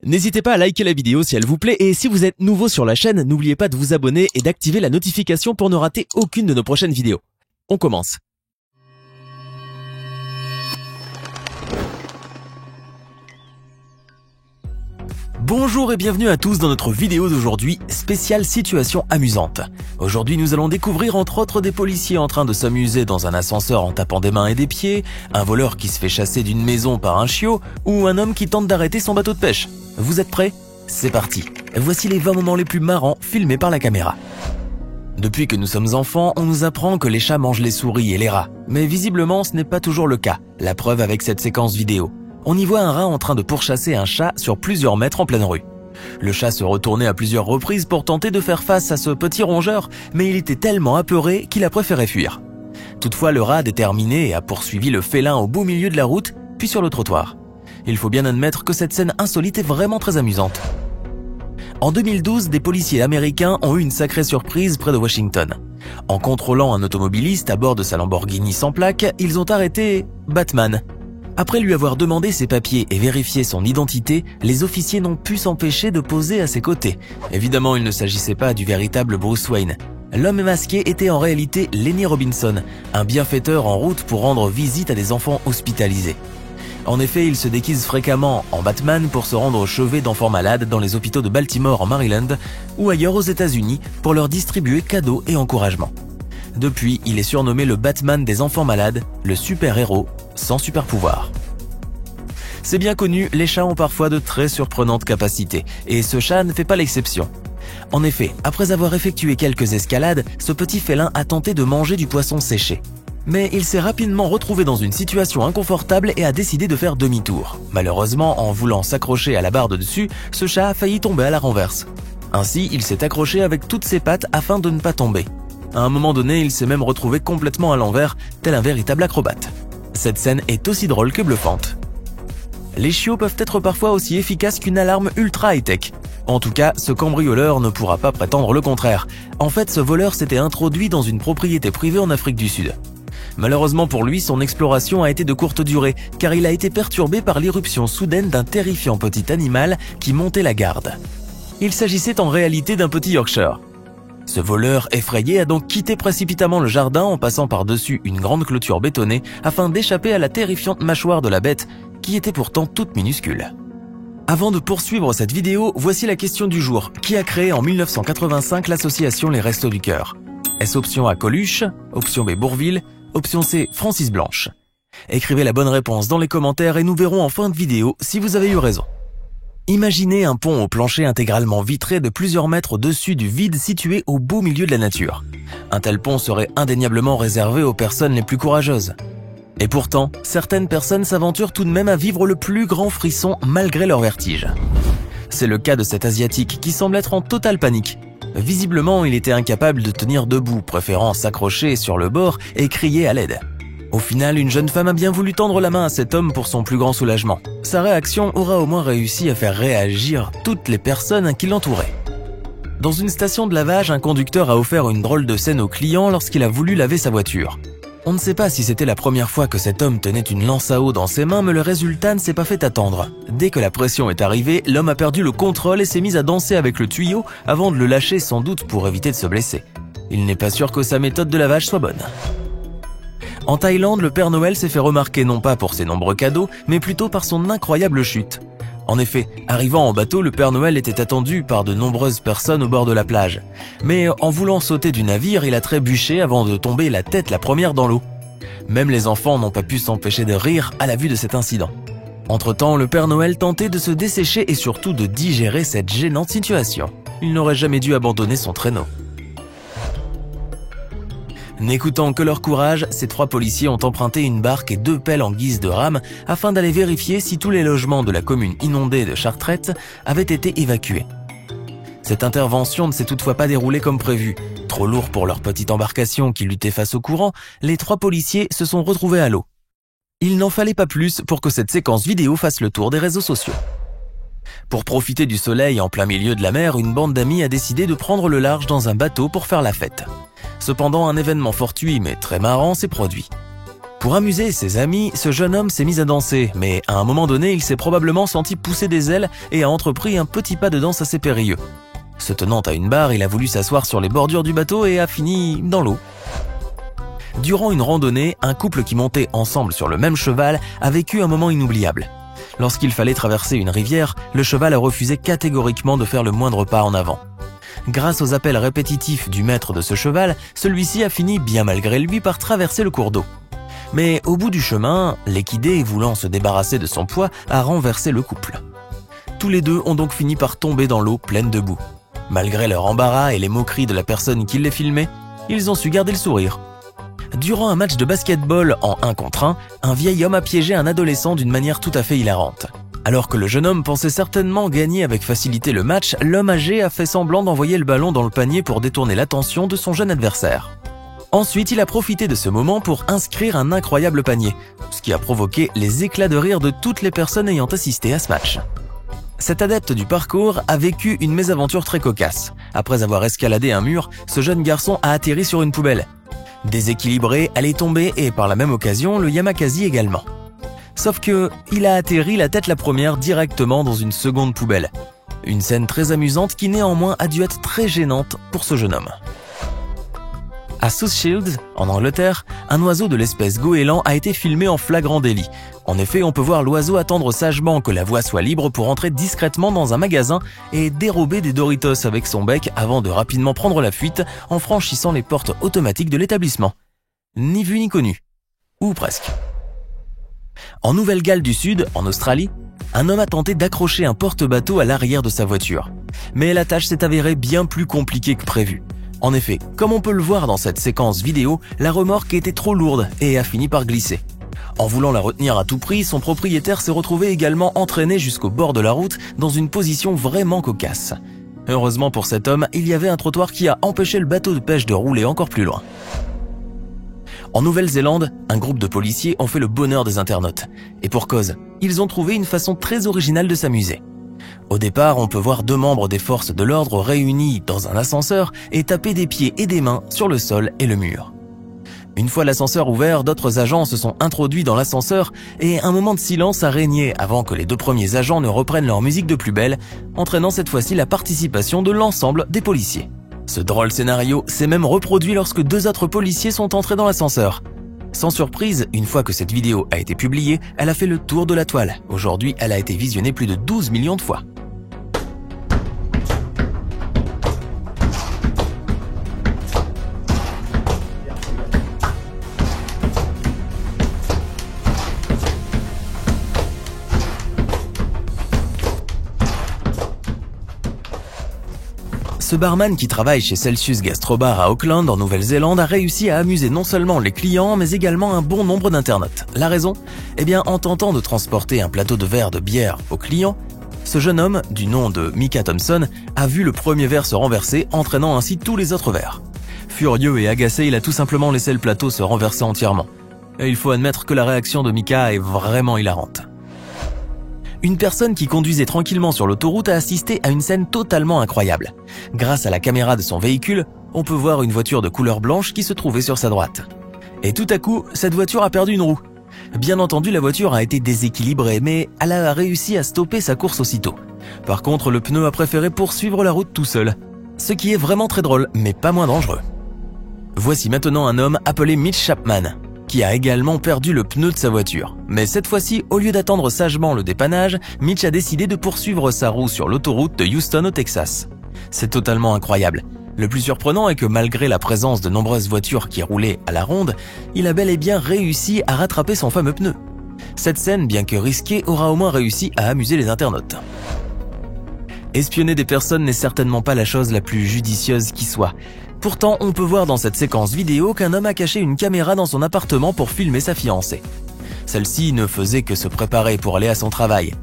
N'hésitez pas à liker la vidéo si elle vous plaît et si vous êtes nouveau sur la chaîne, n'oubliez pas de vous abonner et d'activer la notification pour ne rater aucune de nos prochaines vidéos. On commence. Bonjour et bienvenue à tous dans notre vidéo d'aujourd'hui, spéciale situation amusante. Aujourd'hui nous allons découvrir entre autres des policiers en train de s'amuser dans un ascenseur en tapant des mains et des pieds, un voleur qui se fait chasser d'une maison par un chiot ou un homme qui tente d'arrêter son bateau de pêche. Vous êtes prêts? C'est parti. Voici les 20 moments les plus marrants filmés par la caméra. Depuis que nous sommes enfants, on nous apprend que les chats mangent les souris et les rats. Mais visiblement ce n'est pas toujours le cas, la preuve avec cette séquence vidéo. On y voit un rat en train de pourchasser un chat sur plusieurs mètres en pleine rue. Le chat se retournait à plusieurs reprises pour tenter de faire face à ce petit rongeur, mais il était tellement apeuré qu'il a préféré fuir. Toutefois, le rat déterminé a poursuivi le félin au beau milieu de la route, puis sur le trottoir. Il faut bien admettre que cette scène insolite est vraiment très amusante. En 2012, des policiers américains ont eu une sacrée surprise près de Washington. En contrôlant un automobiliste à bord de sa Lamborghini sans plaque, ils ont arrêté Batman. Après lui avoir demandé ses papiers et vérifié son identité, les officiers n'ont pu s'empêcher de poser à ses côtés. Évidemment, il ne s'agissait pas du véritable Bruce Wayne. L'homme masqué était en réalité Lenny Robinson, un bienfaiteur en route pour rendre visite à des enfants hospitalisés. En effet, il se déguise fréquemment en Batman pour se rendre au chevet d'enfants malades dans les hôpitaux de Baltimore en Maryland ou ailleurs aux États-Unis pour leur distribuer cadeaux et encouragements. Depuis, il est surnommé le Batman des enfants malades, le super-héros sans super-pouvoir. C'est bien connu, les chats ont parfois de très surprenantes capacités, et ce chat ne fait pas l'exception. En effet, après avoir effectué quelques escalades, ce petit félin a tenté de manger du poisson séché. Mais il s'est rapidement retrouvé dans une situation inconfortable et a décidé de faire demi-tour. Malheureusement, en voulant s'accrocher à la barre de dessus, ce chat a failli tomber à la renverse. Ainsi, il s'est accroché avec toutes ses pattes afin de ne pas tomber. À un moment donné, il s'est même retrouvé complètement à l'envers, tel un véritable acrobate. Cette scène est aussi drôle que bluffante. Les chiots peuvent être parfois aussi efficaces qu'une alarme ultra high-tech. En tout cas, ce cambrioleur ne pourra pas prétendre le contraire. En fait, ce voleur s'était introduit dans une propriété privée en Afrique du Sud. Malheureusement pour lui, son exploration a été de courte durée, car il a été perturbé par l'irruption soudaine d'un terrifiant petit animal qui montait la garde. Il s'agissait en réalité d'un petit Yorkshire. Ce voleur effrayé a donc quitté précipitamment le jardin en passant par-dessus une grande clôture bétonnée afin d'échapper à la terrifiante mâchoire de la bête, qui était pourtant toute minuscule. Avant de poursuivre cette vidéo, voici la question du jour. Qui a créé en 1985 l'association Les Restos du Cœur? Est-ce option A Coluche, option B Bourvil, option C Francis Blanche? Écrivez la bonne réponse dans les commentaires et nous verrons en fin de vidéo si vous avez eu raison. Imaginez un pont au plancher intégralement vitré de plusieurs mètres au-dessus du vide situé au beau milieu de la nature. Un tel pont serait indéniablement réservé aux personnes les plus courageuses. Et pourtant, certaines personnes s'aventurent tout de même à vivre le plus grand frisson malgré leur vertige. C'est le cas de cet Asiatique qui semble être en totale panique. Visiblement, il était incapable de tenir debout, préférant s'accrocher sur le bord et crier à l'aide. Au final, une jeune femme a bien voulu tendre la main à cet homme pour son plus grand soulagement. Sa réaction aura au moins réussi à faire réagir toutes les personnes qui l'entouraient. Dans une station de lavage, un conducteur a offert une drôle de scène au client lorsqu'il a voulu laver sa voiture. On ne sait pas si c'était la première fois que cet homme tenait une lance à eau dans ses mains, mais le résultat ne s'est pas fait attendre. Dès que la pression est arrivée, l'homme a perdu le contrôle et s'est mis à danser avec le tuyau avant de le lâcher sans doute pour éviter de se blesser. Il n'est pas sûr que sa méthode de lavage soit bonne. En Thaïlande, le Père Noël s'est fait remarquer non pas pour ses nombreux cadeaux, mais plutôt par son incroyable chute. En effet, arrivant en bateau, le Père Noël était attendu par de nombreuses personnes au bord de la plage. Mais en voulant sauter du navire, il a trébuché avant de tomber la tête la première dans l'eau. Même les enfants n'ont pas pu s'empêcher de rire à la vue de cet incident. Entre-temps, le Père Noël tentait de se dessécher et surtout de digérer cette gênante situation. Il n'aurait jamais dû abandonner son traîneau. N'écoutant que leur courage, ces 3 policiers ont emprunté une barque et 2 pelles en guise de rame afin d'aller vérifier si tous les logements de la commune inondée de Chartrette avaient été évacués. Cette intervention ne s'est toutefois pas déroulée comme prévu. Trop lourd pour leur petite embarcation qui luttait face au courant, les 3 policiers se sont retrouvés à l'eau. Il n'en fallait pas plus pour que cette séquence vidéo fasse le tour des réseaux sociaux. Pour profiter du soleil en plein milieu de la mer, une bande d'amis a décidé de prendre le large dans un bateau pour faire la fête. Cependant, un événement fortuit mais très marrant s'est produit. Pour amuser ses amis, ce jeune homme s'est mis à danser, mais à un moment donné, il s'est probablement senti pousser des ailes et a entrepris un petit pas de danse assez périlleux. Se tenant à une barre, il a voulu s'asseoir sur les bordures du bateau et a fini dans l'eau. Durant une randonnée, un couple qui montait ensemble sur le même cheval a vécu un moment inoubliable. Lorsqu'il fallait traverser une rivière, le cheval a refusé catégoriquement de faire le moindre pas en avant. Grâce aux appels répétitifs du maître de ce cheval, celui-ci a fini, bien malgré lui, par traverser le cours d'eau. Mais au bout du chemin, l'équidé, voulant se débarrasser de son poids, a renversé le couple. Tous les deux ont donc fini par tomber dans l'eau pleine de boue. Malgré leur embarras et les moqueries de la personne qui les filmait, ils ont su garder le sourire. Durant un match de basketball en 1 contre 1, un vieil homme a piégé un adolescent d'une manière tout à fait hilarante. Alors que le jeune homme pensait certainement gagner avec facilité le match, l'homme âgé a fait semblant d'envoyer le ballon dans le panier pour détourner l'attention de son jeune adversaire. Ensuite, il a profité de ce moment pour inscrire un incroyable panier, ce qui a provoqué les éclats de rire de toutes les personnes ayant assisté à ce match. Cet adepte du parcours a vécu une mésaventure très cocasse. Après avoir escaladé un mur, ce jeune garçon a atterri sur une poubelle. Déséquilibré, elle est tombée et par la même occasion, le Yamakasi également. Sauf que, il a atterri la tête la première directement dans une seconde poubelle. Une scène très amusante qui néanmoins a dû être très gênante pour ce jeune homme. À South Shields, en Angleterre, un oiseau de l'espèce goéland a été filmé en flagrant délit. En effet, on peut voir l'oiseau attendre sagement que la voie soit libre pour entrer discrètement dans un magasin et dérober des Doritos avec son bec avant de rapidement prendre la fuite en franchissant les portes automatiques de l'établissement. Ni vu ni connu. Ou presque. En Nouvelle-Galles du Sud, en Australie, un homme a tenté d'accrocher un porte-bateau à l'arrière de sa voiture. Mais la tâche s'est avérée bien plus compliquée que prévu. En effet, comme on peut le voir dans cette séquence vidéo, la remorque était trop lourde et a fini par glisser. En voulant la retenir à tout prix, son propriétaire s'est retrouvé également entraîné jusqu'au bord de la route dans une position vraiment cocasse. Heureusement pour cet homme, il y avait un trottoir qui a empêché le bateau de pêche de rouler encore plus loin. En Nouvelle-Zélande, un groupe de policiers ont fait le bonheur des internautes. Et pour cause, ils ont trouvé une façon très originale de s'amuser. Au départ, on peut voir 2 membres des forces de l'ordre réunis dans un ascenseur et taper des pieds et des mains sur le sol et le mur. Une fois l'ascenseur ouvert, d'autres agents se sont introduits dans l'ascenseur et un moment de silence a régné avant que les 2 premiers agents ne reprennent leur musique de plus belle, entraînant cette fois-ci la participation de l'ensemble des policiers. Ce drôle scénario s'est même reproduit lorsque 2 autres policiers sont entrés dans l'ascenseur. Sans surprise, une fois que cette vidéo a été publiée, elle a fait le tour de la toile. Aujourd'hui, elle a été visionnée plus de 12 millions de fois. Ce barman qui travaille chez Celsius Gastrobar à Auckland en Nouvelle-Zélande a réussi à amuser non seulement les clients mais également un bon nombre d'internautes. La raison ? Eh bien, en tentant de transporter un plateau de verre de bière aux clients, ce jeune homme, du nom de Micah Thompson, a vu le premier verre se renverser, entraînant ainsi tous les autres verres. Furieux et agacé, il a tout simplement laissé le plateau se renverser entièrement. Et il faut admettre que la réaction de Micah est vraiment hilarante. Une personne qui conduisait tranquillement sur l'autoroute a assisté à une scène totalement incroyable. Grâce à la caméra de son véhicule, on peut voir une voiture de couleur blanche qui se trouvait sur sa droite. Et tout à coup, cette voiture a perdu une roue. Bien entendu, la voiture a été déséquilibrée, mais elle a réussi à stopper sa course aussitôt. Par contre, le pneu a préféré poursuivre la route tout seul. Ce qui est vraiment très drôle, mais pas moins dangereux. Voici maintenant un homme appelé Mitch Chapman, qui a également perdu le pneu de sa voiture. Mais cette fois-ci, au lieu d'attendre sagement le dépannage, Mitch a décidé de poursuivre sa roue sur l'autoroute de Houston au Texas. C'est totalement incroyable. Le plus surprenant est que malgré la présence de nombreuses voitures qui roulaient à la ronde, il a bel et bien réussi à rattraper son fameux pneu. Cette scène, bien que risquée, aura au moins réussi à amuser les internautes. Espionner des personnes n'est certainement pas la chose la plus judicieuse qui soit. Pourtant, on peut voir dans cette séquence vidéo qu'un homme a caché une caméra dans son appartement pour filmer sa fiancée. Celle-ci ne faisait que se préparer pour aller à son travail.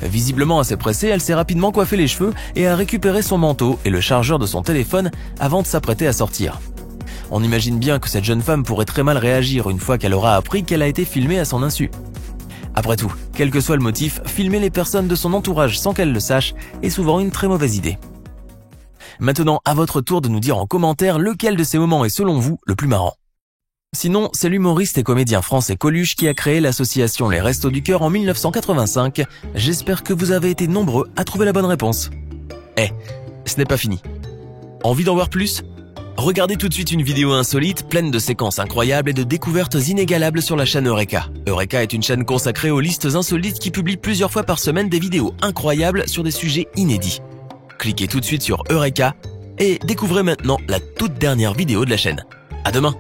Visiblement assez pressée, elle s'est rapidement coiffé les cheveux et a récupéré son manteau et le chargeur de son téléphone avant de s'apprêter à sortir. On imagine bien que cette jeune femme pourrait très mal réagir une fois qu'elle aura appris qu'elle a été filmée à son insu. Après tout, quel que soit le motif, filmer les personnes de son entourage sans qu'elles le sachent est souvent une très mauvaise idée. Maintenant, à votre tour de nous dire en commentaire lequel de ces moments est selon vous le plus marrant. Sinon, c'est l'humoriste et comédien français Coluche qui a créé l'association Les Restos du Cœur en 1985. J'espère que vous avez été nombreux à trouver la bonne réponse. Ce n'est pas fini. Envie d'en voir plus ? Regardez tout de suite une vidéo insolite, pleine de séquences incroyables et de découvertes inégalables sur la chaîne Eureka. Eureka est une chaîne consacrée aux listes insolites qui publie plusieurs fois par semaine des vidéos incroyables sur des sujets inédits. Cliquez tout de suite sur Eureka et découvrez maintenant la toute dernière vidéo de la chaîne. À demain!